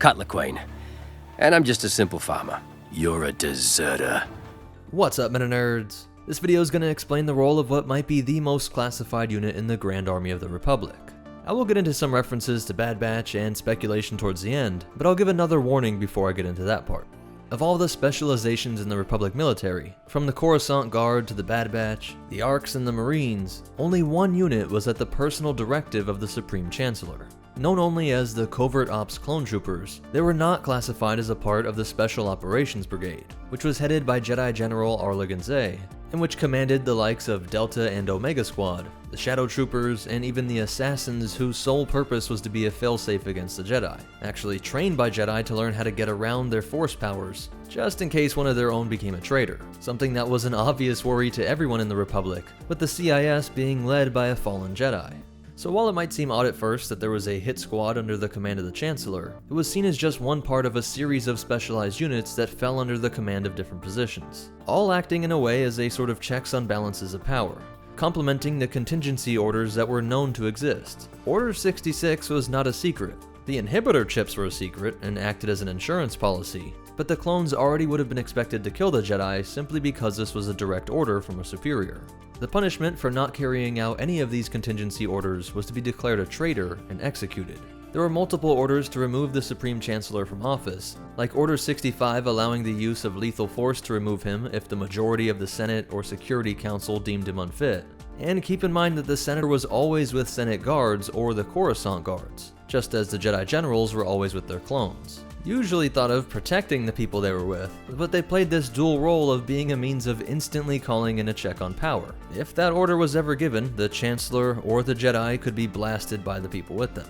Cutler Queen. And I'm just a simple farmer. You're a deserter. What's up, Meta Nerds? This video is going to explain the role of what might be the most classified unit in the Grand Army of the Republic. I will get into some references to Bad Batch and speculation towards the end, but I'll give another warning before I get into that part. Of all the specializations in the Republic military, from the Coruscant Guard to the Bad Batch, the Arcs and the Marines, only one unit was at the personal directive of the Supreme Chancellor. Known only as the Covert Ops clone troopers, they were not classified as a part of the Special Operations Brigade, which was headed by Jedi General Arlegin Zay, and which commanded the likes of Delta and Omega Squad, the Shadow Troopers, and even the Assassins whose sole purpose was to be a failsafe against the Jedi, actually trained by Jedi to learn how to get around their force powers, just in case one of their own became a traitor, something that was an obvious worry to everyone in the Republic, with the CIS being led by a fallen Jedi. So while it might seem odd at first that there was a hit squad under the command of the Chancellor, it was seen as just one part of a series of specialized units that fell under the command of different positions, all acting in a way as a sort of checks on balances of power, complementing the contingency orders that were known to exist. Order 66 was not a secret. The inhibitor chips were a secret and acted as an insurance policy, but the clones already would have been expected to kill the Jedi simply because this was a direct order from a superior. The punishment for not carrying out any of these contingency orders was to be declared a traitor and executed. There were multiple orders to remove the Supreme Chancellor from office, like Order 65 allowing the use of lethal force to remove him if the majority of the Senate or Security Council deemed him unfit. And keep in mind that the Senator was always with Senate guards or the Coruscant guards, just as the Jedi Generals were always with their clones. Usually thought of protecting the people they were with, but they played this dual role of being a means of instantly calling in a check on power. If that order was ever given, the Chancellor or the Jedi could be blasted by the people with them.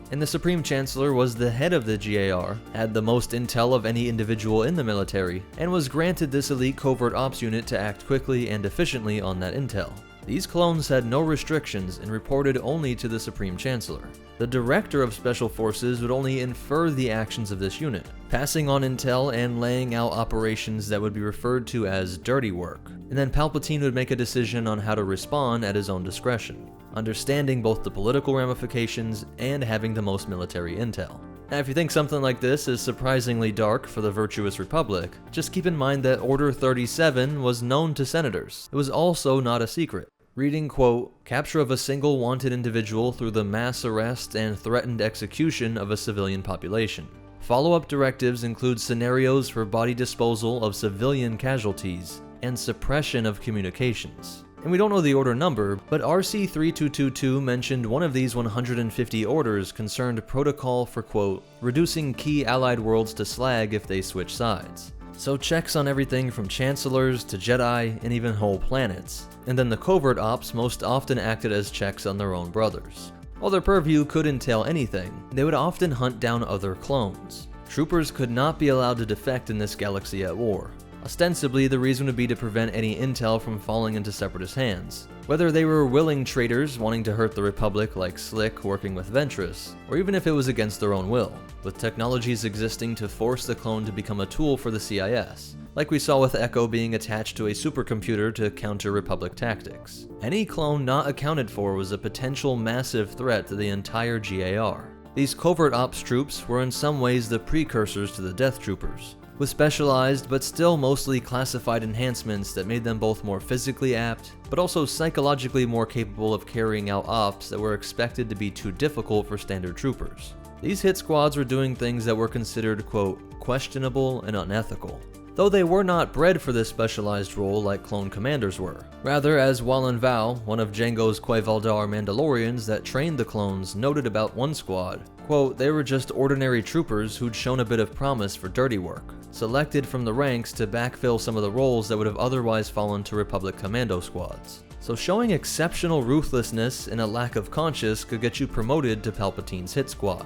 And the Supreme Chancellor was the head of the GAR, had the most intel of any individual in the military, and was granted this elite covert ops unit to act quickly and efficiently on that intel. These clones had no restrictions and reported only to the Supreme Chancellor. The Director of Special Forces would only infer the actions of this unit, passing on intel and laying out operations that would be referred to as dirty work, and then Palpatine would make a decision on how to respond at his own discretion, understanding both the political ramifications and having the most military intel. Now, if you think something like this is surprisingly dark for the virtuous Republic, just keep in mind that Order 37 was known to senators. It was also not a secret. Reading, quote, capture of a single wanted individual through the mass arrest and threatened execution of a civilian population. Follow-up directives include scenarios for body disposal of civilian casualties and suppression of communications. And we don't know the order number, but RC-3222 mentioned one of these 150 orders concerned protocol for, quote, reducing key allied worlds to slag if they switch sides. So checks on everything from chancellors to Jedi and even whole planets. And then the covert ops most often acted as checks on their own brothers. While their purview could entail anything, they would often hunt down other clones. Troopers could not be allowed to defect in this galaxy at war. Ostensibly, the reason would be to prevent any intel from falling into separatist hands. Whether they were willing traitors wanting to hurt the Republic like Slick working with Ventress, or even if it was against their own will, with technologies existing to force the clone to become a tool for the CIS, like we saw with Echo being attached to a supercomputer to counter Republic tactics. Any clone not accounted for was a potential massive threat to the entire GAR. These covert ops troops were in some ways the precursors to the Death Troopers, with specialized but still mostly classified enhancements that made them both more physically apt, but also psychologically more capable of carrying out ops that were expected to be too difficult for standard troopers. These hit squads were doing things that were considered, quote, questionable and unethical, though they were not bred for this specialized role like clone commanders were. Rather, as Wallen Val, one of Jango's Quaivaldar Mandalorians that trained the clones, noted about one squad, quote, they were just ordinary troopers who'd shown a bit of promise for dirty work, selected from the ranks to backfill some of the roles that would have otherwise fallen to Republic commando squads. So showing exceptional ruthlessness and a lack of conscience could get you promoted to Palpatine's hit squad.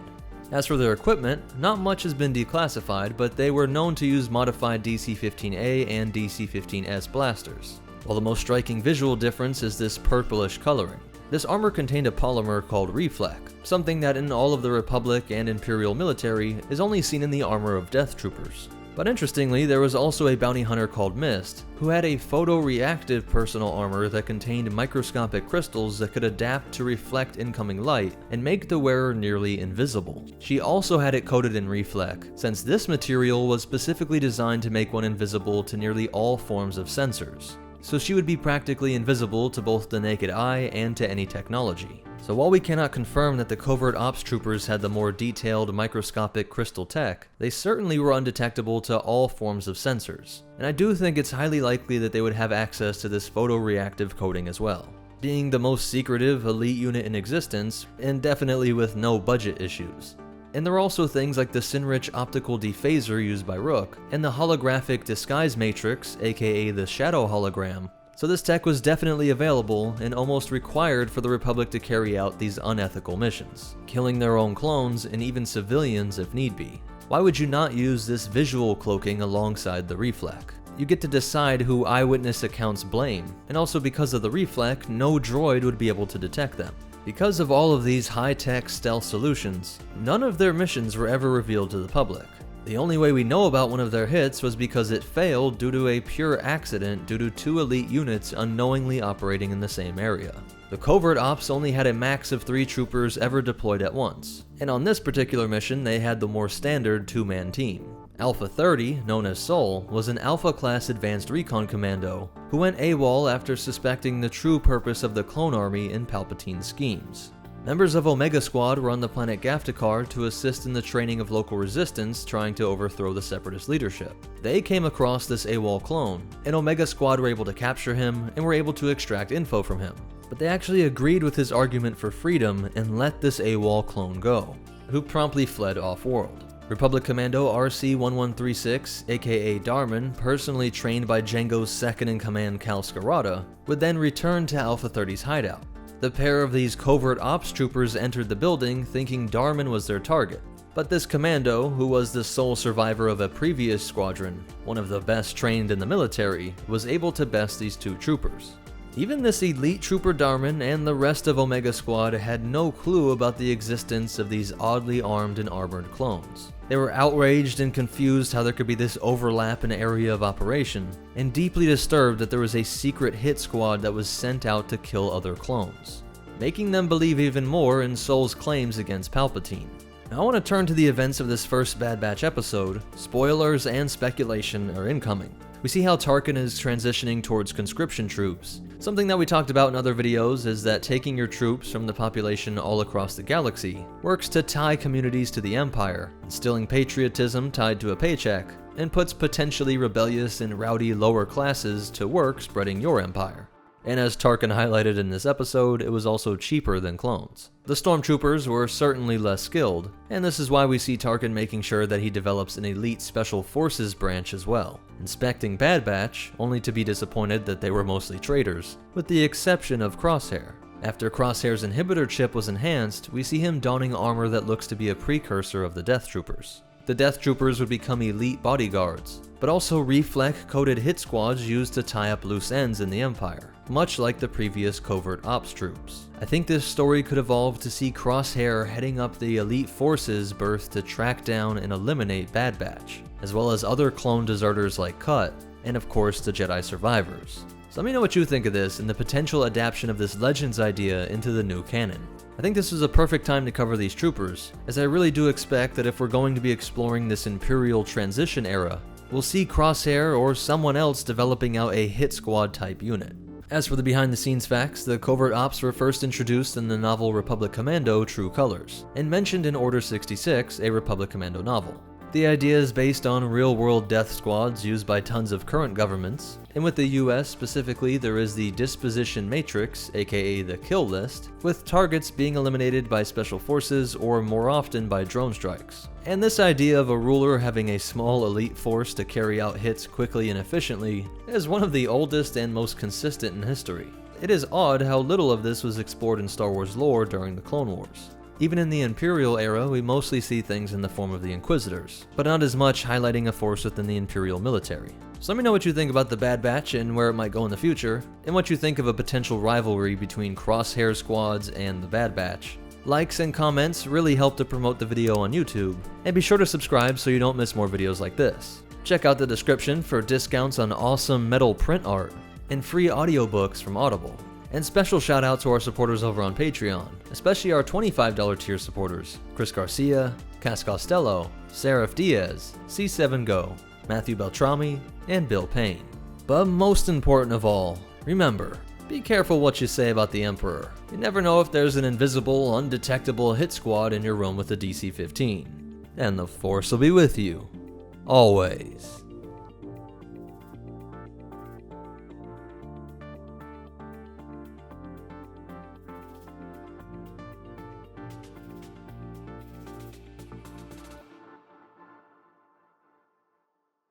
As for their equipment, not much has been declassified, but they were known to use modified DC-15A and DC-15S blasters. While the most striking visual difference is this purplish coloring. This armor contained a polymer called Reflect, something that in all of the Republic and Imperial military is only seen in the armor of Death Troopers. But interestingly, there was also a bounty hunter called Mist, who had a photoreactive personal armor that contained microscopic crystals that could adapt to reflect incoming light and make the wearer nearly invisible. She also had it coated in reflect, since this material was specifically designed to make one invisible to nearly all forms of sensors. So she would be practically invisible to both the naked eye and to any technology. So while we cannot confirm that the Covert Ops troopers had the more detailed microscopic crystal tech, they certainly were undetectable to all forms of sensors. And I do think it's highly likely that they would have access to this photoreactive coating as well, being the most secretive elite unit in existence, and definitely with no budget issues. And there are also things like the Sinrich optical dephaser used by Rook, and the holographic disguise matrix, aka the shadow hologram. So this tech was definitely available and almost required for the Republic to carry out these unethical missions, killing their own clones and even civilians if need be. Why would you not use this visual cloaking alongside the reflect? You get to decide who eyewitness accounts blame, and also because of the reflect, no droid would be able to detect them. Because of all of these high-tech stealth solutions, none of their missions were ever revealed to the public. The only way we know about one of their hits was because it failed due to a pure accident due to 2 elite units unknowingly operating in the same area. The Covert Ops only had a max of 3 troopers ever deployed at once, and on this particular mission they had the more standard 2-man team. Alpha 30, known as Sol, was an Alpha-class advanced recon commando who went AWOL after suspecting the true purpose of the clone army in Palpatine's schemes. Members of Omega Squad were on the planet Gaftakar to assist in the training of local resistance trying to overthrow the Separatist leadership. They came across this AWOL clone, and Omega Squad were able to capture him and were able to extract info from him. But they actually agreed with his argument for freedom and let this AWOL clone go, who promptly fled off-world. Republic Commando RC-1136, aka Darman, personally trained by Jango's second-in-command Cal Scarata, would then return to Alpha 30's hideout. The pair of these Covert Ops troopers entered the building thinking Darman was their target. But this commando, who was the sole survivor of a previous squadron, one of the best trained in the military, was able to best these 2 troopers. Even this elite trooper Darman and the rest of Omega Squad had no clue about the existence of these oddly armed and armored clones. They were outraged and confused how there could be this overlap in area of operation, and deeply disturbed that there was a secret hit squad that was sent out to kill other clones, making them believe even more in Sol's claims against Palpatine. Now I want to turn to the events of this first Bad Batch episode. Spoilers and speculation are incoming. We see how Tarkin is transitioning towards conscription troops. Something that we talked about in other videos is that taking your troops from the population all across the galaxy works to tie communities to the Empire, instilling patriotism tied to a paycheck, and puts potentially rebellious and rowdy lower classes to work spreading your empire. And as Tarkin highlighted in this episode, it was also cheaper than clones. The stormtroopers were certainly less skilled, and this is why we see Tarkin making sure that he develops an elite special forces branch as well, inspecting Bad Batch, only to be disappointed that they were mostly traitors, with the exception of Crosshair. After Crosshair's inhibitor chip was enhanced, we see him donning armor that looks to be a precursor of the Death Troopers. The Death Troopers would become elite bodyguards, but also reflect-coded hit squads used to tie up loose ends in the Empire, much like the previous Covert Ops troops. I think this story could evolve to see Crosshair heading up the elite forces birthed to track down and eliminate Bad Batch, as well as other clone deserters like Cut, and of course the Jedi survivors. So let me know what you think of this and the potential adaptation of this Legends idea into the new canon. I think this is a perfect time to cover these troopers, as I really do expect that if we're going to be exploring this Imperial transition era, we'll see Crosshair or someone else developing out a hit squad type unit. As for the behind the scenes facts, the Covert Ops were first introduced in the novel Republic Commando True Colors, and mentioned in Order 66, a Republic Commando novel. The idea is based on real-world death squads used by tons of current governments, and with the US specifically there is the Disposition Matrix, aka the Kill List, with targets being eliminated by special forces or more often by drone strikes. And this idea of a ruler having a small elite force to carry out hits quickly and efficiently is one of the oldest and most consistent in history. It is odd how little of this was explored in Star Wars lore during the Clone Wars. Even in the Imperial era, we mostly see things in the form of the Inquisitors, but not as much highlighting a force within the Imperial military. So let me know what you think about the Bad Batch and where it might go in the future, and what you think of a potential rivalry between Crosshair squads and the Bad Batch. Likes and comments really help to promote the video on YouTube, and be sure to subscribe so you don't miss more videos like this. Check out the description for discounts on awesome metal print art and free audiobooks from Audible. And special shout out to our supporters over on Patreon, especially our $25 tier supporters, Chris Garcia, Cas Costello, Seraph Diaz, C7 Go, Matthew Beltrami, and Bill Payne. But most important of all, remember, be careful what you say about the Emperor. You never know if there's an invisible, undetectable hit squad in your room with a DC-15. And the Force will be with you, always.